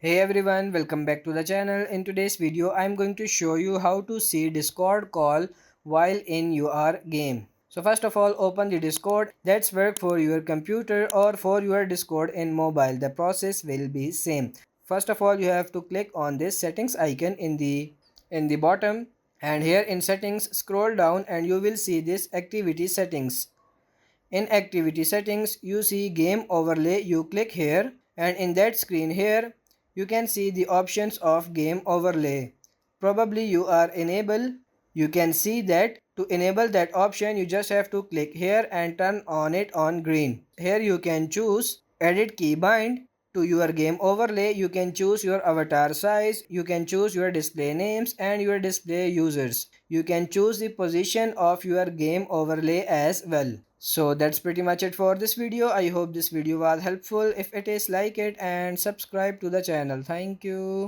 Hey everyone, welcome back to the channel. In today's video, I'm going to show you how to see Discord call while in your game. So first of all, open the Discord. That's work for your computer or for your Discord in mobile. The process will be same. First of all, you have to click on this settings icon in the bottom, and here in settings scroll down and you will see this activity settings. In activity settings, you see game overlay. You click here and in that screen here, you can see the options of game overlay. Probably you are enable. You can see that to enable that option, you just have to click here and turn on it on green. Here you can choose edit keybind to your game overlay. You can choose your avatar size, you can choose your display names and your display users. You can choose the position of your game overlay as well. So that's pretty much it for this video. I hope this video was helpful. If it is, like it and subscribe to the channel. Thank you.